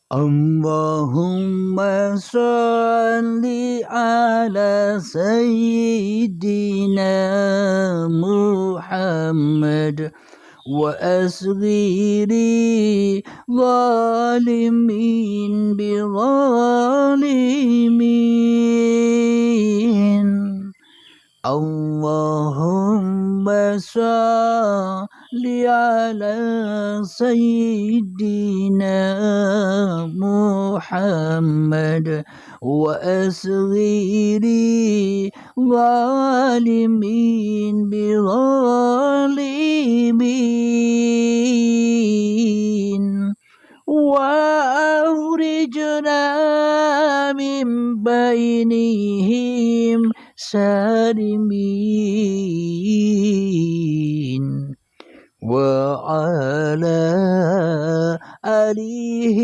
Allahumma salli ala Sayyidina Muhammad wa asghiri zalimin bi zalimin. Allahumma salli ala Sayyidina Muhammad wa asghiri zalimin bi zalimin. وأخرجنا من بينهم سالمين وعلى آله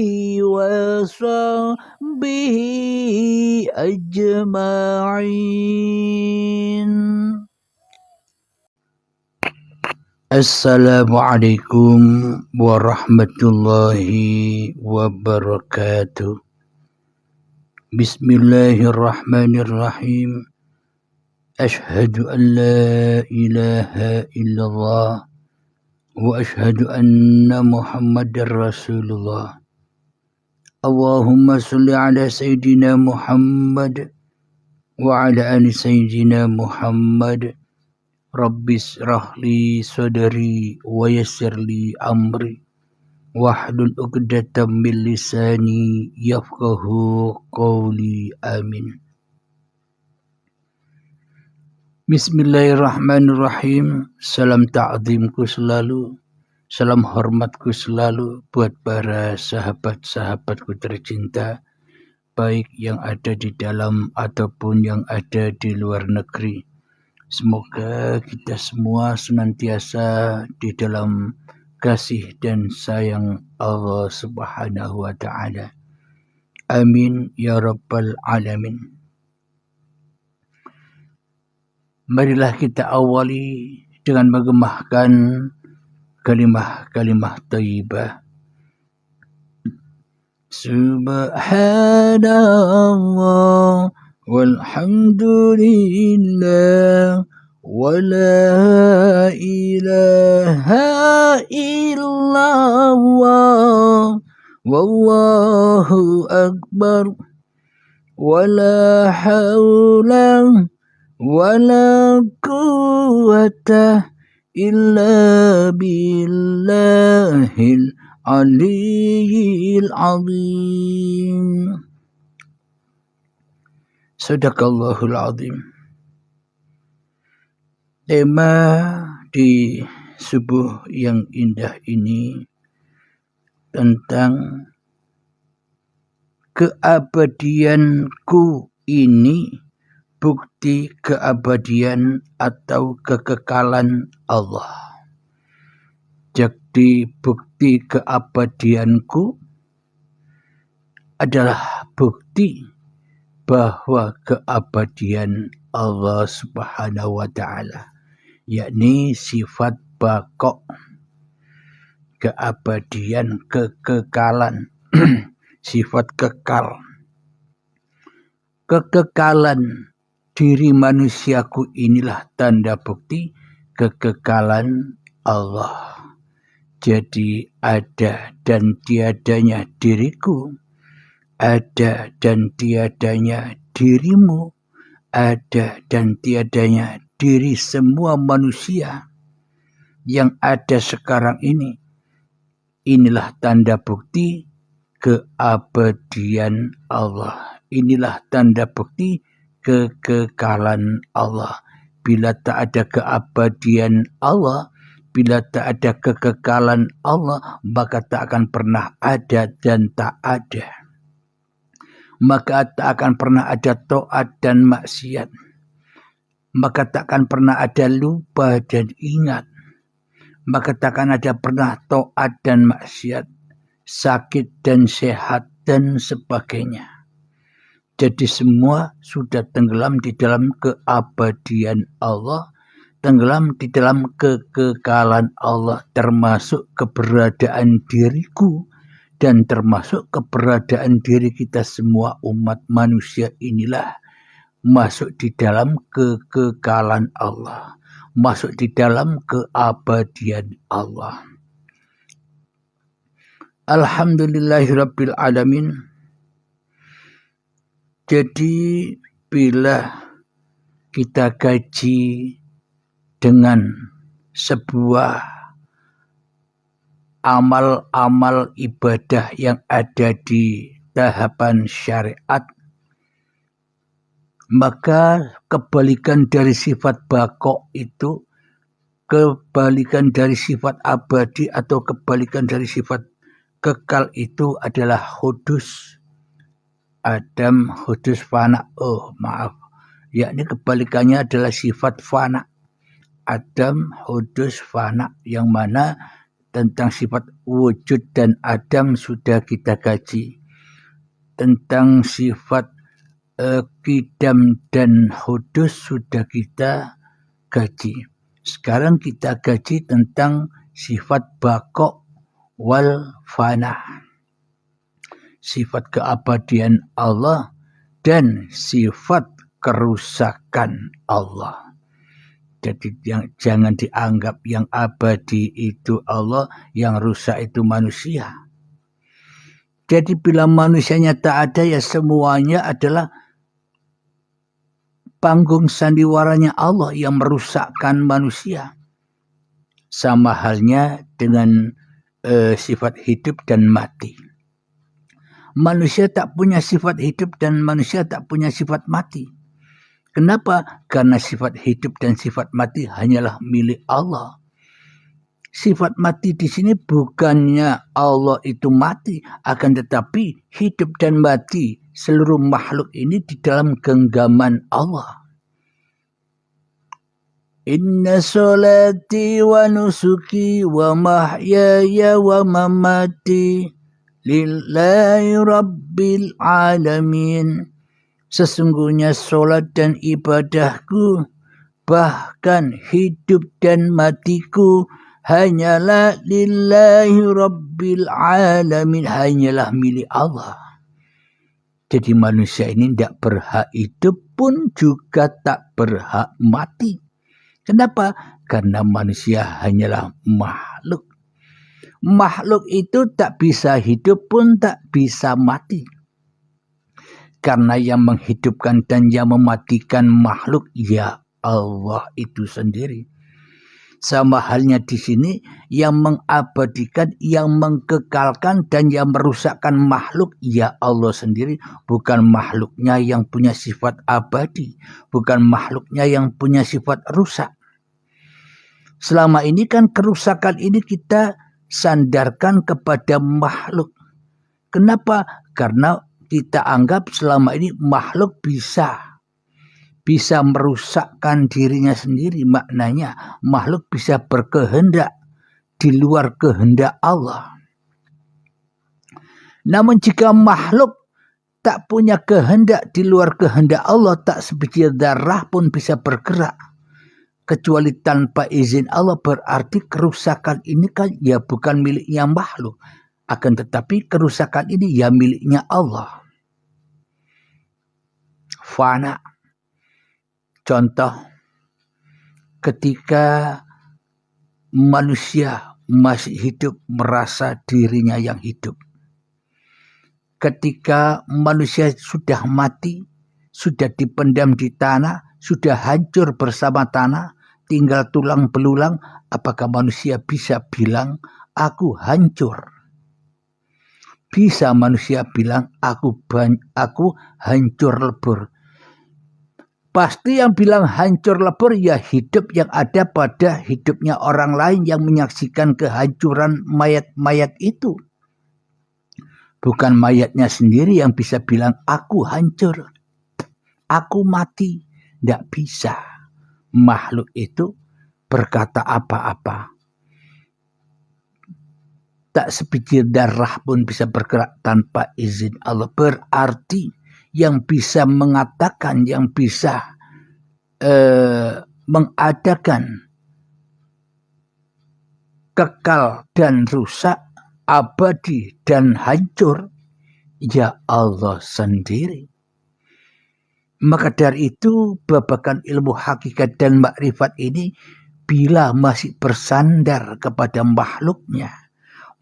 وصحبه أجمعين. Assalamualaikum warahmatullahi wabarakatuh. Bismillahirrahmanirrahim. Ashhadu an la ilaha illallah wa ashhadu anna Muhammadar Rasulullah. Allahumma salli ala Sayyidina Muhammad wa ala ali Sayyidina Muhammad. Rabbis rahli sadri wa yassirli amri wahlul 'uqdatam min lisani yafqahu qawli. Amin. Bismillahirrahmanirrahim. Salam ta'zimku selalu, salam hormatku selalu buat para sahabat-sahabatku tercinta, baik yang ada di dalam ataupun yang ada di luar negeri. Semoga kita semua senantiasa di dalam kasih dan sayang Allah Subhanahu wa ta'ala. Amin ya rabbal alamin. Marilah kita awali dengan mengemahkan kalimah-kalimah thayyibah. Subhanallah walhamdulillah wa la ilaha illallah wallahu akbar wa la hawla wa la quwwata illa billahil aliyyil azim. Sadaqallahul azim. Tema di subuh yang indah ini tentang keabadianku ini bukti keabadian atau kekekalan Allah. Jadi bukti keabadianku adalah bukti bahwa keabadian Allah Subhanahu wa ta'ala, yakni sifat baqo, keabadian, kekekalan, sifat kekal. Kekekalan diri manusiaku inilah tanda bukti kekekalan Allah. Jadi ada dan tiadanya diriku, ada dan tiadanya dirimu, ada dan tiadanya diri semua manusia yang ada sekarang ini. Inilah tanda bukti keabadian Allah. Inilah tanda bukti kekekalan Allah. Bila tak ada keabadian Allah, bila tak ada kekekalan Allah, maka tak akan pernah ada dan tak ada. Maka tak akan pernah ada taat dan maksiat. Maka tak akan pernah ada lupa dan ingat. Maka tak akan ada pernah taat dan maksiat, sakit dan sehat dan sebagainya. Jadi semua sudah tenggelam di dalam keabadian Allah, tenggelam di dalam kekekalan Allah, termasuk keberadaan diriku dan termasuk keberadaan diri kita semua umat manusia inilah masuk di dalam kekekalan Allah, masuk di dalam keabadian Allah. Alhamdulillahirabbil alamin. Jadi bila kita kaji dengan sebuah amal-amal ibadah yang ada di tahapan syariat, maka kebalikan dari sifat baqo itu, kebalikan dari sifat abadi atau kebalikan dari sifat kekal itu adalah hudus. Adam, hudus, fana. Yakni kebalikannya adalah sifat fana. Adam, hudus, fana, yang mana tentang sifat wujud dan adam sudah kita kaji. Tentang sifat qidam dan hudus sudah kita kaji. Sekarang kita kaji tentang sifat baqo wal fana. Sifat keabadian Allah dan sifat kerusakan Allah. Jadi jangan dianggap yang abadi itu Allah, yang rusak itu manusia. Jadi bila manusianya tak ada, ya semuanya adalah panggung sandiwaranya Allah yang merusakkan manusia. Sama halnya dengan sifat hidup dan mati. Manusia tak punya sifat hidup dan manusia tak punya sifat mati. Kenapa? Karena sifat hidup dan sifat mati hanyalah milik Allah. Sifat mati di sini bukannya Allah itu mati, akan tetapi hidup dan mati seluruh makhluk ini di dalam genggaman Allah. Inna salati wa nusuki wa mahyaya wa mamati lillahi rabbil alamin. Sesungguhnya solat dan ibadahku, bahkan hidup dan matiku, hanyalah lillahi rabbil alamin, hanyalah milik Allah. Jadi manusia ini tidak berhak hidup pun juga tak berhak mati. Kenapa? Karena manusia hanyalah makhluk. Makhluk itu tak bisa hidup pun tak bisa mati. Karena yang menghidupkan dan yang mematikan makhluk ya Allah itu sendiri. Sama halnya di sini, yang mengabadikan, yang mengkekalkan dan yang merusakkan makhluk ya Allah sendiri. Bukan makhluknya yang punya sifat abadi, bukan makhluknya yang punya sifat rusak. Selama ini kan kerusakan ini kita sandarkan kepada makhluk. Kenapa? Karena kita anggap selama ini makhluk bisa merusakkan dirinya sendiri. Maknanya makhluk bisa berkehendak di luar kehendak Allah. Namun jika makhluk tak punya kehendak di luar kehendak Allah, tak sebiji darah pun bisa bergerak kecuali tanpa izin Allah, berarti kerusakan ini kan ya bukan miliknya makhluk. Akan tetapi kerusakan ini ya miliknya Allah. Fana. Contoh, ketika manusia masih hidup merasa dirinya yang hidup. Ketika manusia sudah mati, sudah dipendam di tanah, sudah hancur bersama tanah, tinggal tulang belulang, apakah manusia bisa bilang, aku hancur? Bisa manusia bilang, aku hancur lebur. Pasti yang bilang hancur lebur ya hidup yang ada pada hidupnya orang lain yang menyaksikan kehancuran mayat-mayat itu. Bukan mayatnya sendiri yang bisa bilang, aku hancur, aku mati. Tidak bisa makhluk itu berkata apa-apa. Tak sebiji darah pun bisa bergerak tanpa izin Allah. Berarti yang bisa mengatakan, yang bisa mengadakan kekal dan rusak abadi dan hancur, ya Allah sendiri. Maka dari itu babakan ilmu hakikat dan makrifat ini bila masih bersandar kepada makhluknya,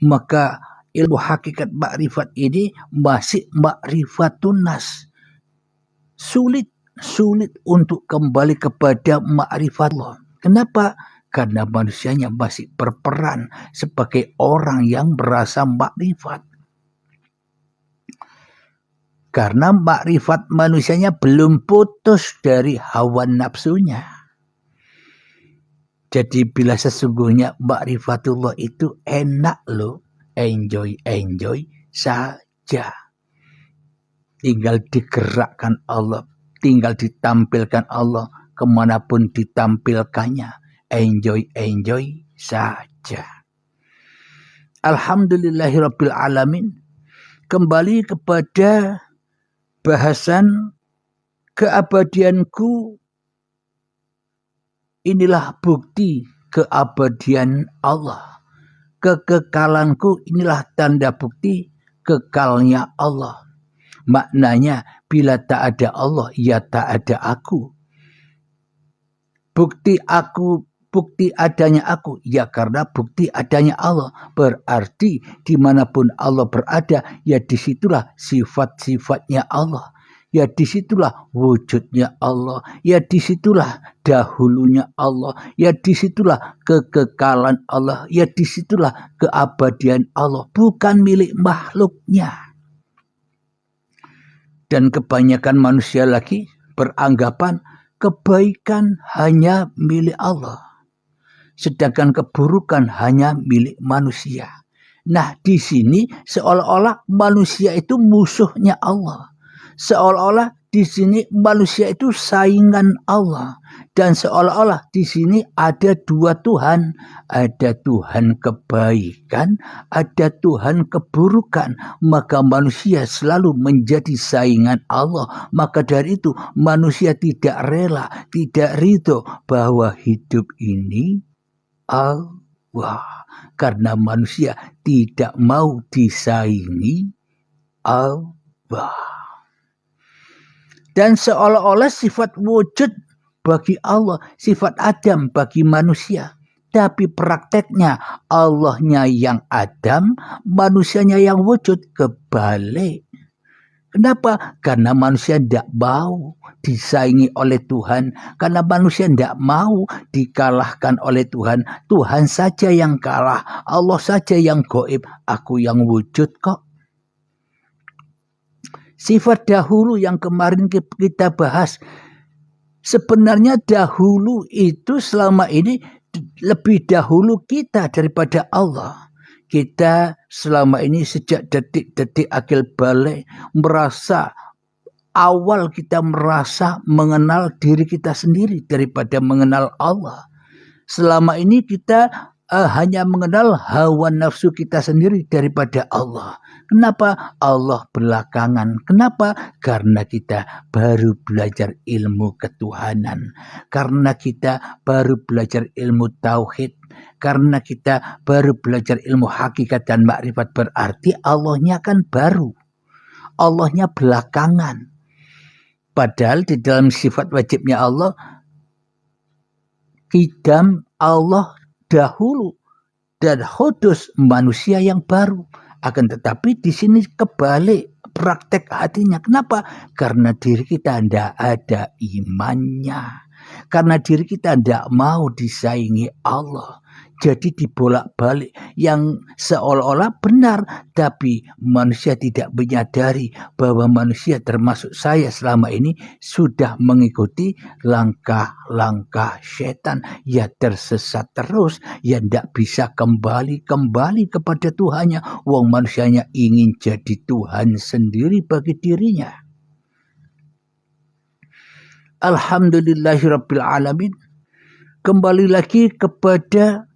maka ilmu hakikat makrifat ini masih makrifatun nas. Sulit untuk kembali kepada makrifat Allah. Kenapa? Karena manusianya masih berperan sebagai orang yang merasa makrifat. Karena makrifat manusianya belum putus dari hawa nafsunya. Jadi bila sesungguhnya makrifatullah itu enak loh, enjoy saja. Tinggal digerakkan Allah, tinggal ditampilkan Allah kemanapun ditampilkannya. Enjoy saja. Alhamdulillahirabbil alamin. Kembali kepada bahasan keabadianku, inilah bukti keabadian Allah. Kekekalanku inilah tanda bukti kekalnya Allah. Maknanya bila tak ada Allah, ya tak ada aku. Bukti adanya aku, ya karena bukti adanya Allah. Berarti dimanapun Allah berada, ya disitulah sifat-sifatnya Allah. Ya disitulah wujudnya Allah. Ya disitulah dahulunya Allah. Ya disitulah kekekalan Allah. Ya disitulah keabadian Allah. Bukan milik makhluknya. Dan kebanyakan manusia lagi beranggapan kebaikan hanya milik Allah. Sedangkan keburukan hanya milik manusia. Nah, di sini seolah-olah manusia itu musuhnya Allah. Seolah-olah di sini manusia itu saingan Allah. Dan seolah-olah di sini ada dua Tuhan. Ada Tuhan kebaikan, ada Tuhan keburukan. Maka manusia selalu menjadi saingan Allah. Maka dari itu manusia tidak rela, tidak ridho bahwa hidup ini Allah. Karena manusia tidak mau disaingi Allah. Dan seolah-olah sifat wujud bagi Allah, sifat Adam bagi manusia. Tapi prakteknya Allahnya yang Adam, manusianya yang wujud, kebalik. Kenapa? Karena manusia tidak mau disaingi oleh Tuhan. Karena manusia tidak mau dikalahkan oleh Tuhan. Tuhan saja yang kalah. Allah saja yang gaib. Aku yang wujud kok. Sifat dahulu yang kemarin kita bahas. Sebenarnya dahulu itu selama ini lebih dahulu kita daripada Allah. Kita selama ini sejak detik-detik akil balik merasa awal kita merasa mengenal diri kita sendiri daripada mengenal Allah. Selama ini kita hanya mengenal hawa nafsu kita sendiri daripada Allah. Kenapa? Allah belakangan. Kenapa? Karena kita baru belajar ilmu ketuhanan. Karena kita baru belajar ilmu tauhid. Karena kita baru belajar ilmu hakikat dan makrifat, berarti Allahnya kan baru. Allahnya belakangan. Padahal di dalam sifat wajibnya Allah, qidam Allah dahulu dan hudus manusia yang baru. Akan tetapi di sini kebalik praktek hatinya. Kenapa? Karena diri kita tidak ada imannya. Karena diri kita tidak mau disaingi Allah. Jadi dibolak-balik yang seolah-olah benar. Tapi manusia tidak menyadari bahwa manusia termasuk saya selama ini sudah mengikuti langkah-langkah setan. Ya tersesat terus. Ya tidak bisa kembali kepada Tuhannya. Wong manusianya ingin jadi Tuhan sendiri bagi dirinya. Alhamdulillahirabbil alamin. Kembali lagi kepada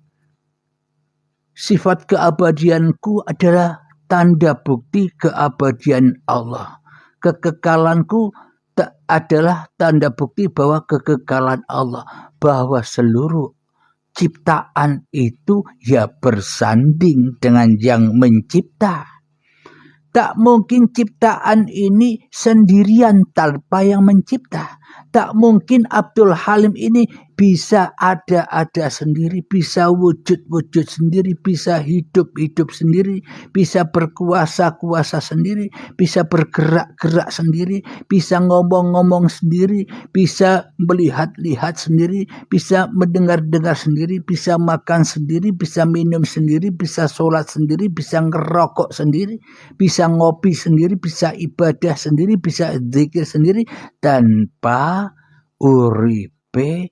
sifat keabadianku adalah tanda bukti keabadian Allah. Kekekalanku adalah tanda bukti bahwa kekekalan Allah. Bahwa seluruh ciptaan itu ya bersanding dengan yang mencipta. Tak mungkin ciptaan ini sendirian tanpa yang mencipta. Tak mungkin Abdul Halim ini bisa ada sendiri, bisa wujud sendiri, bisa hidup sendiri, bisa berkuasa sendiri, bisa bergerak sendiri, bisa ngomong sendiri, bisa melihat sendiri, bisa mendengar sendiri, bisa makan sendiri, bisa minum sendiri, bisa sholat sendiri, bisa ngerokok sendiri, bisa ngopi sendiri, bisa ibadah sendiri, bisa zikir sendiri tanpa uripe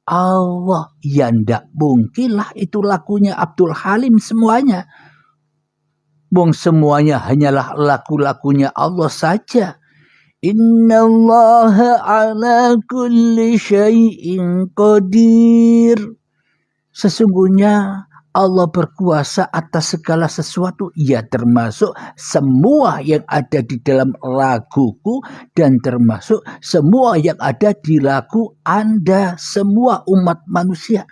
Allah. Ya ndak mungkin lah itu lakunya Abdul Halim semuanya. Wong semuanya hanyalah laku-lakunya Allah saja. Innallaha ala kulli syai'in qadir. Sesungguhnya Allah berkuasa atas segala sesuatu, ya termasuk semua yang ada di dalam laguku dan termasuk semua yang ada di lagu Anda semua umat manusia.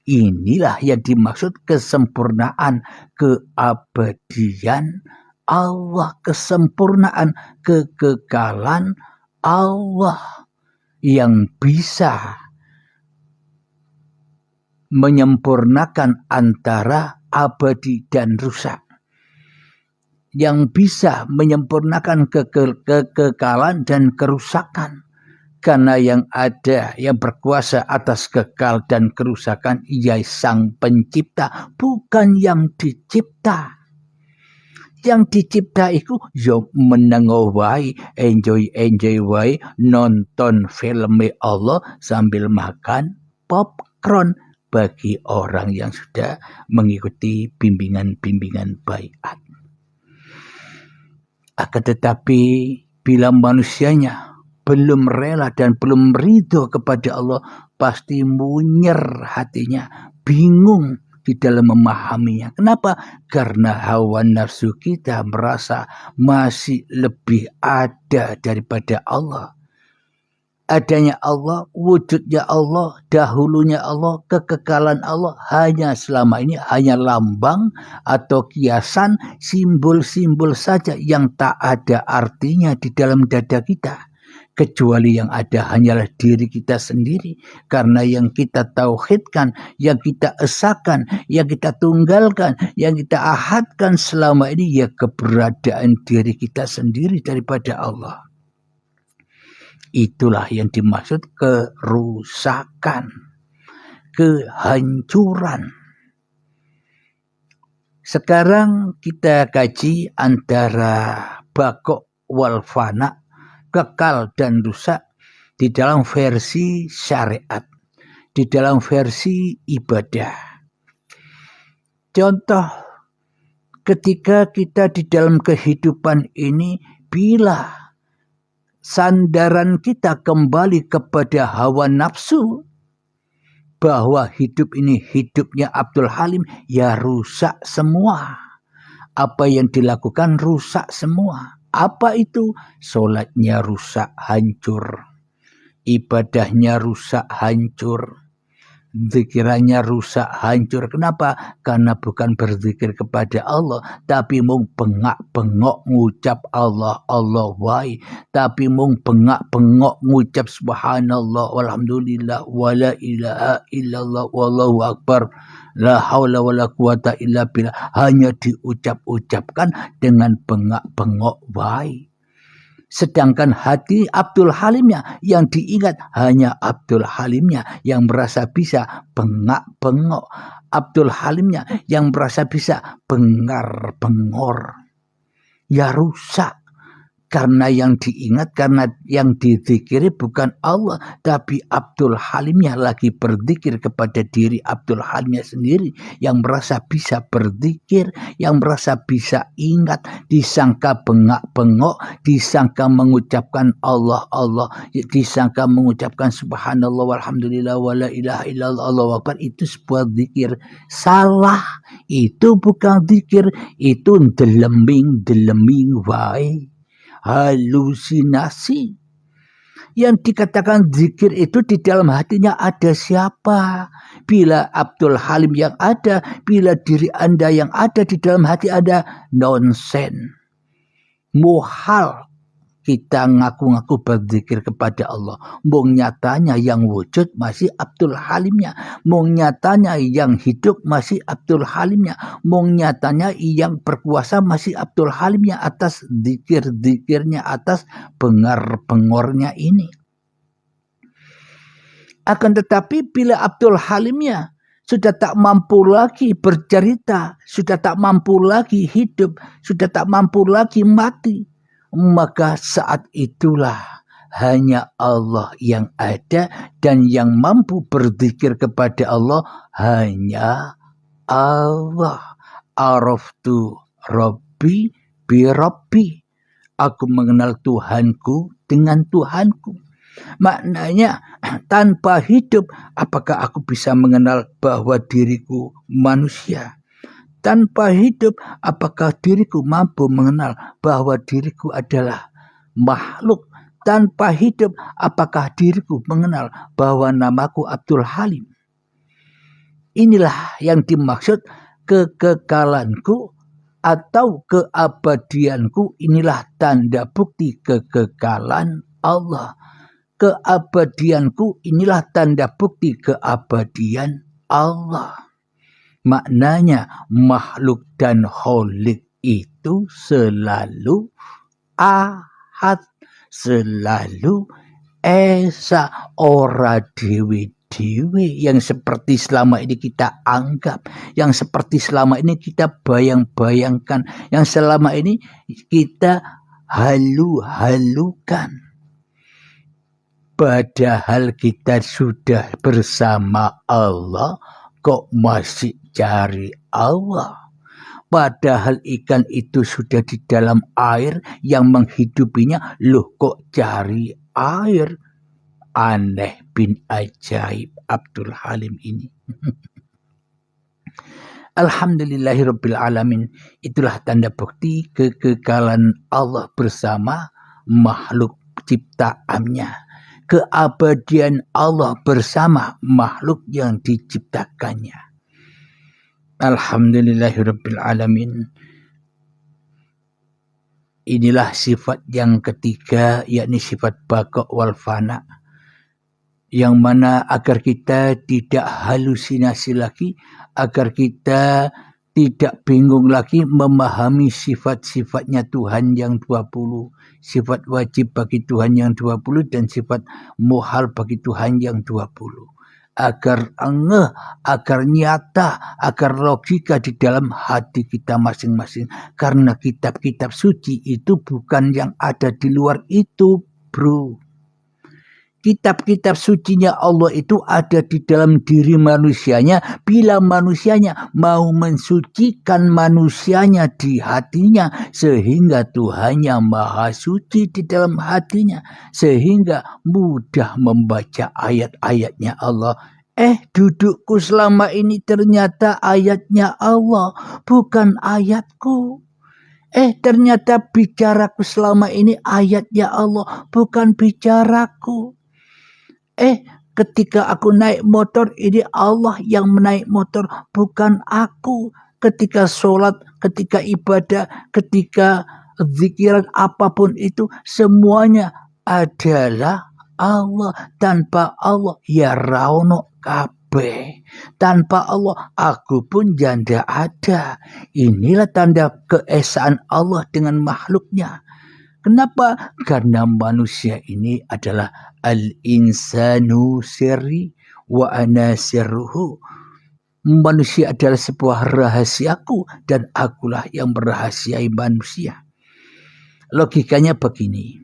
Inilah yang dimaksud kesempurnaan, keabadian Allah, kesempurnaan, kekekalan Allah yang bisa menyempurnakan antara abadi dan rusak, yang bisa menyempurnakan kekekalan dan kerusakan. Karena yang ada, yang berkuasa atas kekal dan kerusakan, ia sang pencipta, bukan yang dicipta. Yang dicipta itu yo menengo wae, enjoy wae, nonton film Allah sambil makan popcorn bagi orang yang sudah mengikuti bimbingan baiat. Akan tetapi bila manusianya belum rela dan belum ridho kepada Allah, pasti munyer hatinya, bingung di dalam memahaminya. Kenapa? Karena hawa nafsu kita merasa masih lebih ada daripada Allah. Adanya Allah, wujudnya Allah, dahulunya Allah, kekekalan Allah hanya selama ini hanya lambang atau kiasan, simbol-simbol saja yang tak ada artinya di dalam dada kita. Kecuali yang ada hanyalah diri kita sendiri. Karena yang kita tauhidkan, yang kita esakan, yang kita tunggalkan, yang kita ahadkan selama ini ya keberadaan diri kita sendiri daripada Allah. Itulah yang dimaksud kerusakan, kehancuran. Sekarang kita kaji antara baqo wal fana, kekal dan rusak di dalam versi syariat, di dalam versi ibadah. Contoh, ketika kita di dalam kehidupan ini, bila sandaran kita kembali kepada hawa nafsu, bahwa hidup ini hidupnya Abdul Halim, ya rusak semua. Apa yang dilakukan rusak semua. Apa itu? Solatnya rusak, hancur. Ibadahnya rusak, hancur. Zikirannya rusak, hancur. Kenapa? Karena bukan berzikir kepada Allah, tapi mung bengak-bengok ngucap Allah wae, tapi mung bengak-bengok ngucap subhanallah walhamdulillah wala ilaha illallah wallahu akbar la haula wala quwata illa billah, hanya diucap-ucapkan dengan bengak-bengok wae. Sedangkan hati Abdul Halimnya yang diingat hanya Abdul Halimnya yang merasa bisa bengak-bengok. Abdul Halimnya yang merasa bisa bengar-bengor. Ya rusak. Karena yang diingat, karena yang dizikiri bukan Allah, tapi Abdul Halimnya lagi berzikir kepada diri Abdul Halimnya sendiri yang merasa bisa berzikir, yang merasa bisa ingat, disangka bengak-bengok, disangka mengucapkan Allah, disangka mengucapkan subhanallah walhamdulillah wala ilaha illallah Allahu akbar, itu sebuah zikir. Salah, itu bukan zikir, itu deleming wae. Halusinasi. Yang dikatakan zikir itu di dalam hatinya ada siapa? Bila Abdul Halim yang ada, bila diri Anda yang ada di dalam hati Anda, nonsen. Muhal kita ngaku-ngaku berzikir kepada Allah. Mung nyatanya yang wujud masih Abdul Halimnya. Mung nyatanya yang hidup masih Abdul Halimnya. Mung nyatanya yang berkuasa masih Abdul Halimnya atas zikir-zikirnya, atas bengar-bengornya ini. Akan tetapi bila Abdul Halimnya sudah tak mampu lagi bercerita, sudah tak mampu lagi hidup, sudah tak mampu lagi mati, maka saat itulah hanya Allah yang ada, dan yang mampu berzikir kepada Allah hanya Allah. Araftu Rabbi bi Rabbi. Aku mengenal Tuhanku dengan Tuhanku. Maknanya tanpa hidup, apakah aku bisa mengenal bahwa diriku manusia? Tanpa hidup, apakah diriku mampu mengenal bahwa diriku adalah makhluk? Tanpa hidup, apakah diriku mengenal bahwa namaku Abdul Halim? Inilah yang dimaksud kekekalanku atau keabadianku. Inilah tanda bukti kekekalan Allah. Keabadianku inilah tanda bukti keabadian Allah. Maknanya makhluk dan kholik itu selalu ahad, selalu esa, ora dewi-dewi yang seperti selama ini kita anggap, yang seperti selama ini kita bayang-bayangkan, yang selama ini kita halu-halukan. Padahal kita sudah bersama Allah, kok masih cari Allah? Padahal ikan itu sudah di dalam air yang menghidupinya, loh kok cari air? Aneh bin ajaib Abdul Halim ini. Alhamdulillahirabbil alamin. Itulah tanda bukti kekekalan Allah bersama makhluk ciptaannya. Keabadian Allah bersama makhluk yang diciptakannya. Alhamdulillahirabbil alamin. Inilah sifat yang ketiga, yakni sifat baqa wal fana, yang mana agar kita tidak halusinasi lagi, agar kita tidak bingung lagi memahami sifat-sifatnya Tuhan yang 20, sifat wajib bagi Tuhan yang 20, dan sifat muhal bagi Tuhan yang 20. Agar ngeh, agar nyata, agar logika di dalam hati kita masing-masing. Karena kitab-kitab suci itu bukan yang ada di luar itu, bro. Kitab-kitab sucinya Allah itu ada di dalam diri manusianya. Bila manusianya mau mensucikan manusianya di hatinya, sehingga Tuhannya maha suci di dalam hatinya, sehingga mudah membaca ayat-ayatnya Allah. Dudukku selama ini ternyata ayatnya Allah, bukan ayatku. Ternyata bicaraku selama ini ayatnya Allah, bukan bicaraku. Ketika aku naik motor, ini Allah yang menaik motor, bukan aku. Ketika sholat, ketika ibadah, ketika zikiran apapun itu, semuanya adalah Allah. Tanpa Allah, ya rauno kabeh. Tanpa Allah, aku pun janda ada. Inilah tanda keesaan Allah dengan makhluknya. Kenapa? Karena manusia ini adalah al-insanu sirri wa ana sirruhu. Manusia adalah sebuah rahasiaku dan akulah yang merahasiai manusia. Logikanya begini,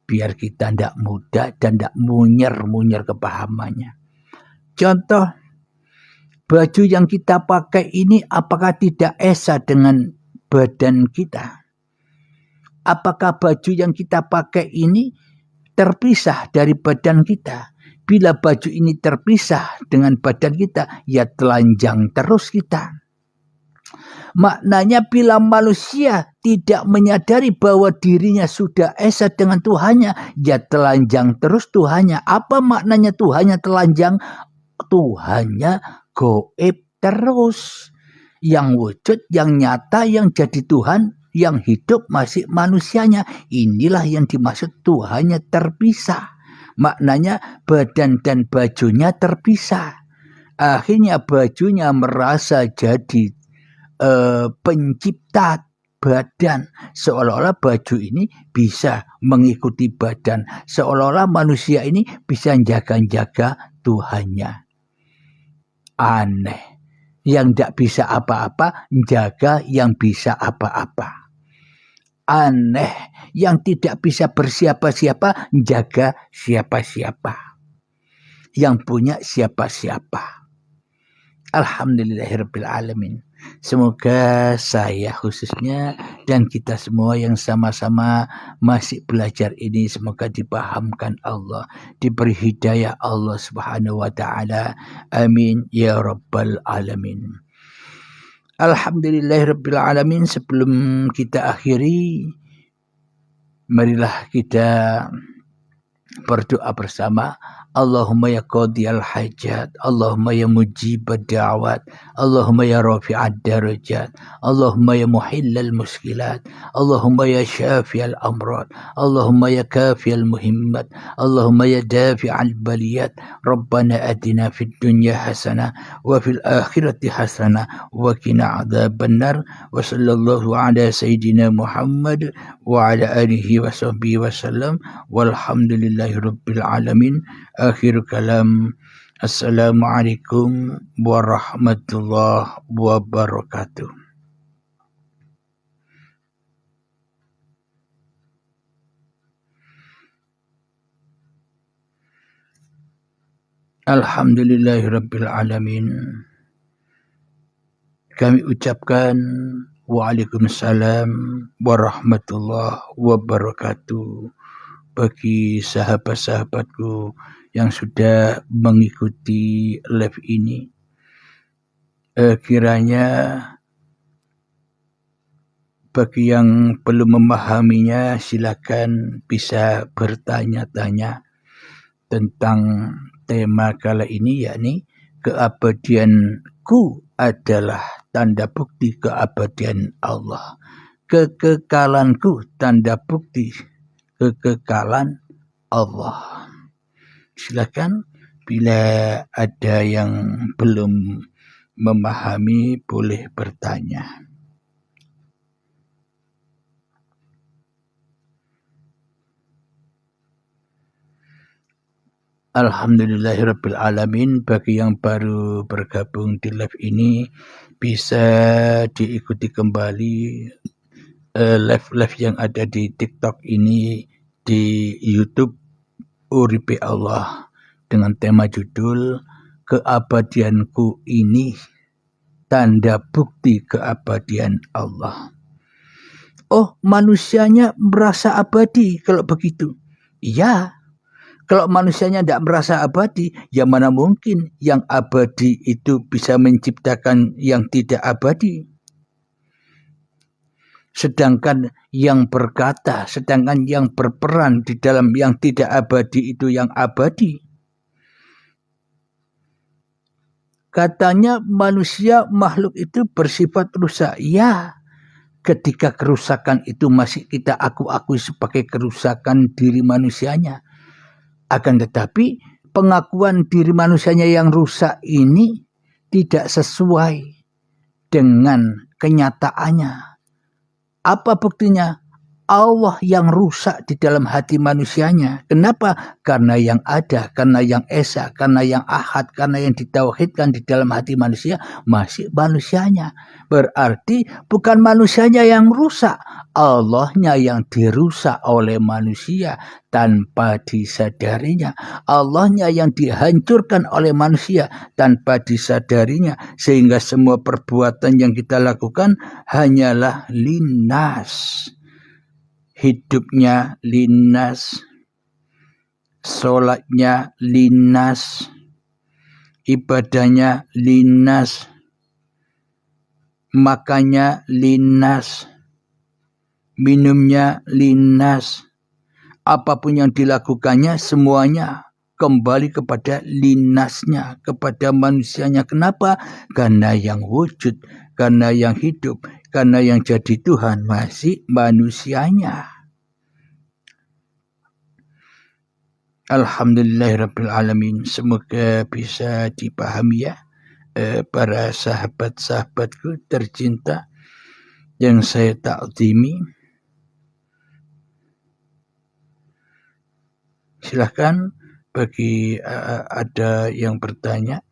biar kita tidak mudah dan tidak munyer-munyer kepahamannya. Contoh, baju yang kita pakai ini apakah tidak esa dengan badan kita? Apakah baju yang kita pakai ini terpisah dari badan kita? Bila baju ini terpisah dengan badan kita, ya telanjang terus kita. Maknanya bila manusia tidak menyadari bahwa dirinya sudah esa dengan Tuhannya, ya telanjang terus Tuhannya. Apa maknanya Tuhannya telanjang? Tuhannya goib terus. Yang wujud, yang nyata, yang jadi Tuhan, yang hidup masih manusianya. Inilah yang dimaksud Tuhannya terpisah. Maknanya badan dan bajunya terpisah. Akhirnya bajunya merasa jadi pencipta badan, seolah-olah baju ini bisa mengikuti badan, seolah-olah manusia ini bisa jaga-jaga Tuhannya. Aneh, yang tidak bisa apa-apa jaga yang bisa apa-apa. Aneh, yang tidak bisa bersiapa-siapa jaga siapa-siapa, yang punya siapa-siapa. Alhamdulillahirabbil alamin. Semoga saya khususnya dan kita semua yang sama-sama masih belajar ini semoga dipahamkan Allah, diberi hidayah Allah Subhanahu wa taala. Amin ya rabbal alamin. Alhamdulillahirabbil alamin. Sebelum kita akhiri, marilah kita berdoa bersama. Allahumma ya qadiyal hajat, Allahumma ya mujibad da'wat, Allahumma ya rafi'ad darajat, Allahumma ya muhillal muskilat, Allahumma ya syafi'al amrad, Allahumma ya kafiyal muhimmat, Allahumma ya dafi'al baliyat. Rabbana atina fid dunya hasanah wa fil akhirati hasanah wa qina adzabannar. Wa sallallahu ala sayyidina Muhammad wa ala alihi wa sahbihi wa sallam. Walhamdulillahi rabbil alamin. Akhir kalam. Assalamualaikum warahmatullahi wabarakatuh. Alhamdulillahirabbil alamin. Kami ucapkan Waalaikumsalam warahmatullahi wabarakatuh bagi sahabat-sahabatku yang sudah mengikuti live ini. Kiranya bagi yang belum memahaminya silakan bisa bertanya-tanya tentang tema kali ini, yakni keabadianku adalah tanda bukti keabadian Allah. Kekekalanku tanda bukti kekekalan Allah. Silakan bila ada yang belum memahami boleh bertanya. Alhamdulillahirabbil alamin. Bagi yang baru bergabung di live ini bisa diikuti kembali live-live yang ada di TikTok ini, di YouTube Uripe Allah dengan tema judul Keabadianku ini tanda bukti keabadian Allah. Oh, manusianya merasa abadi kalau begitu. Iya. Kalau manusianya tidak merasa abadi, ya mana mungkin yang abadi itu bisa menciptakan yang tidak abadi. Sedangkan yang berkata, sedangkan yang berperan di dalam yang tidak abadi itu yang abadi. Katanya manusia makhluk itu bersifat rusak. Ya, ketika kerusakan itu masih kita akui sebagai kerusakan diri manusianya. Akan tetapi pengakuan diri manusianya yang rusak ini tidak sesuai dengan kenyataannya. Apa buktinya? Allah yang rusak di dalam hati manusianya. Kenapa? Karena yang ada, karena yang esa, karena yang ahad, karena yang ditauhidkan di dalam hati manusia masih manusianya. Berarti bukan manusianya yang rusak, Allahnya yang dirusak oleh manusia tanpa disadarinya. Allahnya yang dihancurkan oleh manusia tanpa disadarinya. Sehingga semua perbuatan yang kita lakukan hanyalah linnas. Hidupnya linnas, sholatnya linnas, ibadahnya linnas, makannya linnas, minumnya linnas, apapun yang dilakukannya semuanya kembali kepada linnasnya, kepada manusianya. Kenapa? Karena yang wujud, karena yang hidup, karena yang jadi Tuhan masih manusianya. Alhamdulillahirrabbilalamin. Semoga bisa dipahami ya para sahabat-sahabatku tercinta yang saya takzimi. Silahkan bagi ada yang bertanya